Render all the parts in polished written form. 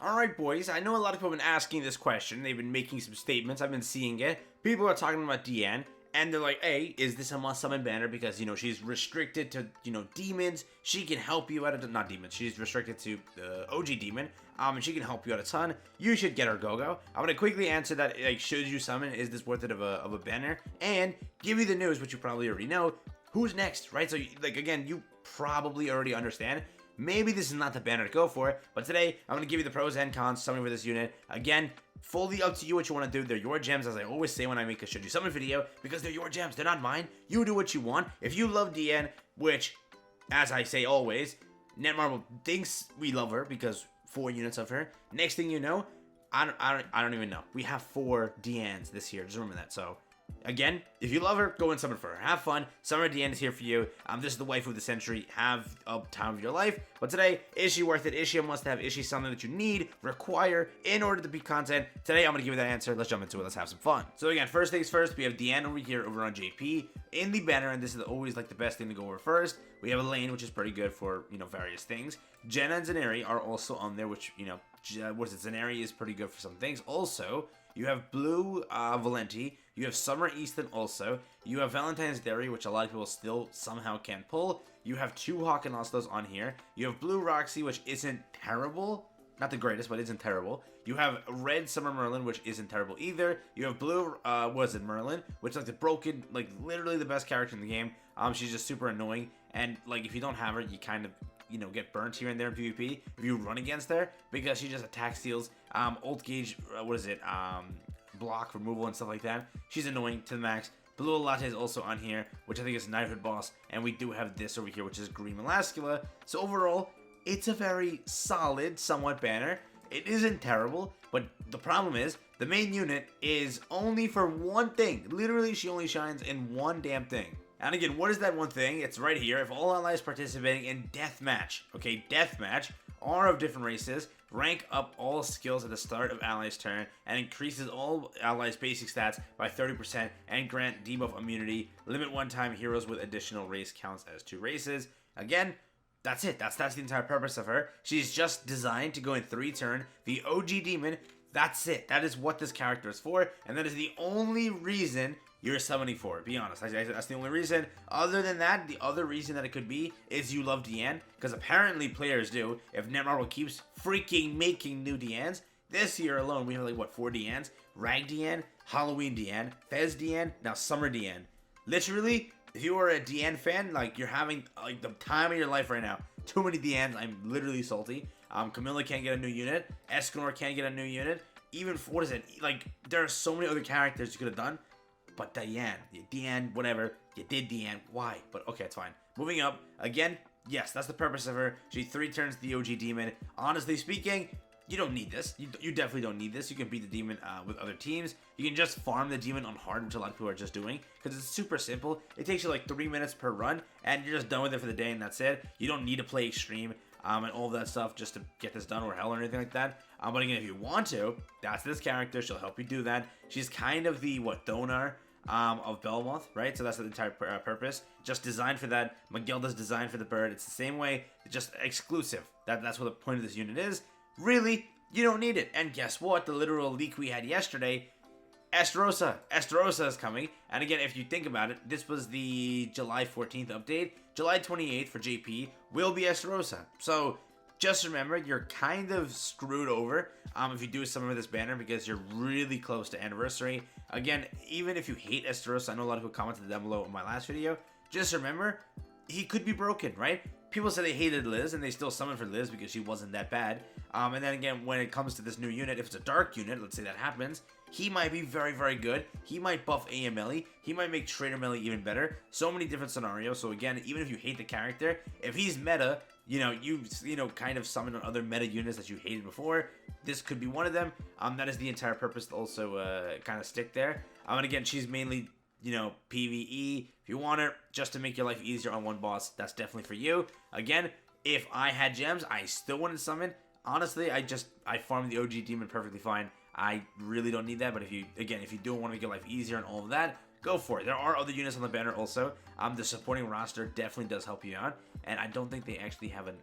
Alright, boys, I know a lot of people have been asking this question. They've been making some statements. I've been seeing it. People are talking about Deanne, and they're like, hey, is this a must summon banner? Because, she's restricted to, demons. She can help you out of, not demons, she's restricted to the OG demon. And she can help you out a ton. You should get her go-go. I'm going to quickly answer that, like, should you summon? Is this worth it of a banner? And give you the news, which you probably already know. Who's next, right? So, like, again, you probably already understand. Maybe this is not the banner to go for, but today I'm going to give you the pros and cons summoning for this unit. Again, fully up to you what you want to do. They're your gems, as I always say when I make a should you summon video, because they're your gems. They're not mine. You do what you want. If you love Deanne, which, as I say always, Netmarble thinks we love her because 4 units of her. Next thing you know, I don't even know. We have 4 Deannes this year. Just remember that. So, again, if you love her, go and summon for her. Have fun. Summer Deanne is here for you. This is the waifu of the century. Have a time of your life. But today, is she worth it? Is she a must-have? Is she something that you need, require, in order to be content? Today, I'm going to give you that answer. Let's jump into it. Let's have some fun. So again, first things first, we have Deanne over here over on JP. In the banner, and this is always like the best thing to go over first, we have Elaine, which is pretty good for, various things. Jenna and Zaneri are also on there, which, what is it? Zaneri is pretty good for some things. Also, you have Blue Valenti. You have Summer Easton also. You have Valentine's Dairy, which a lot of people still somehow can't pull. You have 2 Hawk and Oslos on here. You have Blue Roxy, which isn't terrible. Not the greatest, but isn't terrible. You have Red Summer Merlin, which isn't terrible either. You have Blue, Merlin, which is like the broken, like literally the best character in the game. She's just super annoying. And like if you don't have her, you kind of, get burnt here and there in PvP if you run against her, because she just attack steals, ult gauge, block removal and stuff like that. She's annoying to the max. Blue Latte is also on here, which I think is Knighthood Boss, and we do have this over here, which is Green Melascula. So overall, it's a very solid, somewhat banner. It isn't terrible, but the problem is, the main unit is only for one thing. Literally, she only shines in one damn thing. And again, what is that one thing? It's right here. If all allies participating in Deathmatch, okay, Deathmatch, are of different races, rank up all skills at the start of allies' turn, and increases all allies' basic stats by 30%, and grant debuff immunity, limit one-time heroes with additional race counts as 2 races. Again, that's it. That's the entire purpose of her. She's just designed to go in 3 turn. The OG demon, that's it. That is what this character is for, and that is the only reason you're summoning for it. Be honest, that's the only reason. Other than that, the other reason that it could be is you love Deanne, because apparently players do. If Netmarble keeps freaking making new Deannes, this year alone we have like what, 4 Deannes? Rag Deanne, Halloween Deanne, Fez Deanne, now Summer Deanne. Literally, if you are a Deanne fan, like you're having like the time of your life right now. Too many Deannes. I'm literally salty. Camilla can't get a new unit. Escanor can't get a new unit. Even what is it? Like there are so many other characters you could have done. But Deanne, whatever, you did Deanne, why? But okay, it's fine. Moving up, again, yes, that's the purpose of her. She 3 turns the OG demon. Honestly speaking, you don't need this. You definitely don't need this. You can beat the demon with other teams. You can just farm the demon on hard, which a lot of people are just doing, because it's super simple. It takes you like 3 minutes per run, and you're just done with it for the day, and that's it. You don't need to play extreme and all of that stuff just to get this done, or hell, or anything like that. But again, if you want to, that's this character. She'll help you do that. She's kind of the, Donar of Belmoth, right? So that's the entire purpose. Just designed for that. Magilda's designed for the bird. It's the same way, just exclusive. That's what the point of this unit is. Really, you don't need it. And guess what? The literal leak we had yesterday, Estarossa. Estarossa is coming. And again, if you think about it, this was the July 14th update. July 28th for JP will be Estarossa. So just remember, you're kind of screwed over if you do something with this banner, because you're really close to anniversary. Again, even if you hate Estarossa, I know a lot of people commented down below in my last video, just remember, he could be broken, right? People say they hated Liz, and they still summoned for Liz because she wasn't that bad. And then again, when it comes to this new unit, if it's a dark unit, let's say that happens, he might be very, very good. He might buff AMLE. He might make Trader Melee even better. So many different scenarios. So again, even if you hate the character, if he's meta, you kind of summon on other meta units that you hated before, this could be one of them. That is the entire purpose to also kind of stick there. And again, she's mainly, PvE. If you want her just to make your life easier on one boss, that's definitely for you. Again, if I had gems, I still wouldn't summon. Honestly, I farm the OG demon perfectly fine. I really don't need that, but if you do want to make your life easier and all of that, go for it. There are other units on the banner also. The supporting roster definitely does help you out, and I don't think they actually have an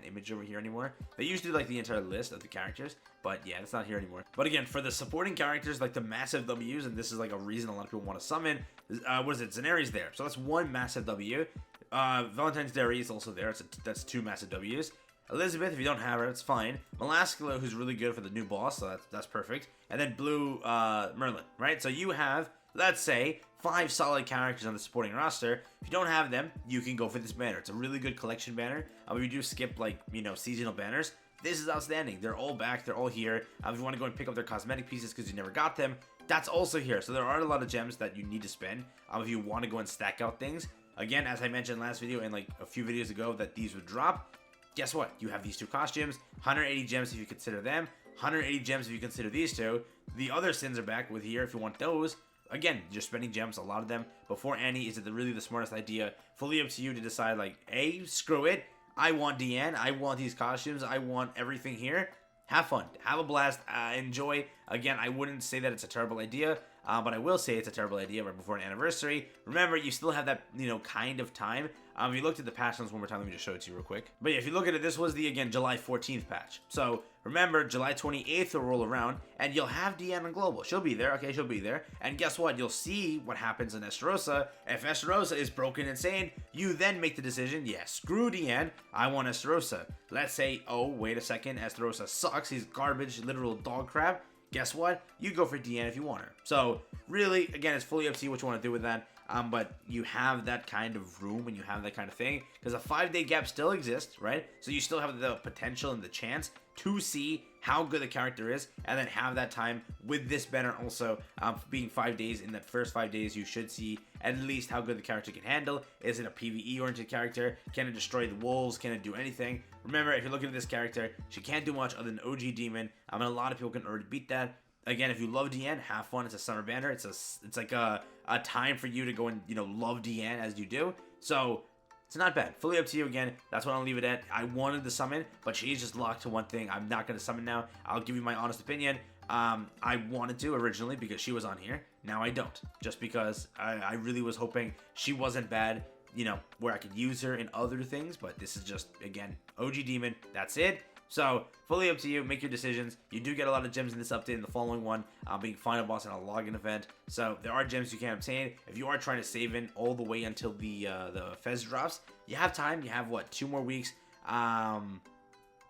image over here anymore. They used to do like the entire list of the characters, but yeah, it's not here anymore. But again, for the supporting characters, like the massive W's, and this is like a reason a lot of people want to summon, what is it? Zaneri's there. So that's one massive W. Valentine's Dairy is also there. That's two massive W's. Elizabeth, if you don't have her, it's fine. Melaskalo, who's really good for the new boss, so that's perfect. And then Blue Merlin, right? So you have, let's say, 5 solid characters on the supporting roster. If you don't have them, you can go for this banner. It's a really good collection banner. If you do skip, like, you know, seasonal banners, this is outstanding. They're all back. They're all here. If you want to go and pick up their cosmetic pieces because you never got them, that's also here. So there are a lot of gems that you need to spend if you want to go and stack out things. Again, as I mentioned last video and like a few videos ago that these would drop, guess what? You have these 2 costumes, 180 gems if you consider them, 180 gems if you consider these 2. The other sins are back with here if you want those. Again, you're spending gems, a lot of them. Before Annie, is it really the smartest idea? Fully up to you to decide, like, A, screw it. I want Deanne. I want these costumes. I want everything here. Have fun. Have a blast. Enjoy. Again, I wouldn't say that it's a terrible idea, but I will say it's a terrible idea right before an anniversary. Remember, you still have that, you know, kind of time. If you looked at the patch notes one more time, let me just show it to you real quick. But yeah, if you look at it, this was the, again, July 14th patch. So remember, July 28th will roll around, and you'll have Deanne on Global. She'll be there. Okay, she'll be there. And guess what? You'll see what happens in Estarossa. If Estarossa is broken insane, you then make the decision, yeah, screw Deanne. I want Estarossa. Let's say, oh, wait a second, Estarossa sucks. He's garbage, literal dog crap. Guess what? You go for Deanne if you want her. So really, again, it's fully up to you what you want to do with that. But you have that kind of room and you have that kind of thing because a 5-day gap still exists, right? So you still have the potential and the chance to see how good the character is and then have that time with this banner also being 5 days. In that first 5 days, you should see at least how good the character can handle. Is it a PvE oriented character? Can it destroy the wolves? Can it do anything? Remember, if you're looking at this character, she can't do much other than OG Demon. I mean, a lot of people can already beat that. Again, if you love Deanne, have fun. It's a summer banner. It's like a time for you to go and, you know, love Deanne as you do. So it's not bad. Fully up to you again. That's what I'll leave it at. I wanted to summon, but she's just locked to one thing. I'm not going to summon now. I'll give you my honest opinion. I wanted to originally because she was on here. Now I don't. Just because I really was hoping she wasn't bad, you know, where I could use her in other things. But this is just, again, OG Demon. That's it. So, fully up to you. Make your decisions. You do get a lot of gems in this update. In the following one, being final boss and a login event. So, there are gems you can obtain. If you are trying to save in all the way until the Fez drops, you have time. You have, what, 2 more weeks? Yeah,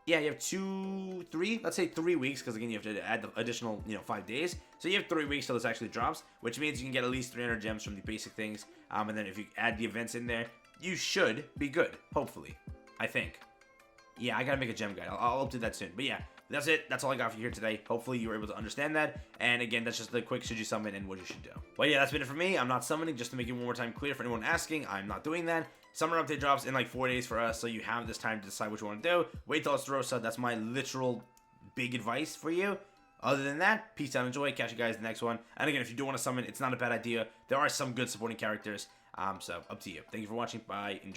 you have 3, let's say 3 weeks, because again, you have to add the additional, 5 days. So, you have 3 weeks till this actually drops, which means you can get at least 300 gems from the basic things. And then if you add the events in there, you should be good, hopefully. I think. Yeah, I gotta make a gem guide. I'll update that soon. But yeah, that's it. That's all I got for you here today. Hopefully you were able to understand that. And again, that's just the quick should you summon and what you should do. But yeah, that's been it for me. I'm not summoning, just to make it one more time clear for anyone asking. I'm not doing that. Summer update drops in like 4 days for us, so you have this time to decide what you want to do. Wait till Estarossa. That's my literal big advice for you. Other than that, peace out, enjoy. Catch you guys in the next one. And again, if you do want to summon, it's not a bad idea. There are some good supporting characters. So up to you. Thank you for watching. Bye. Enjoy.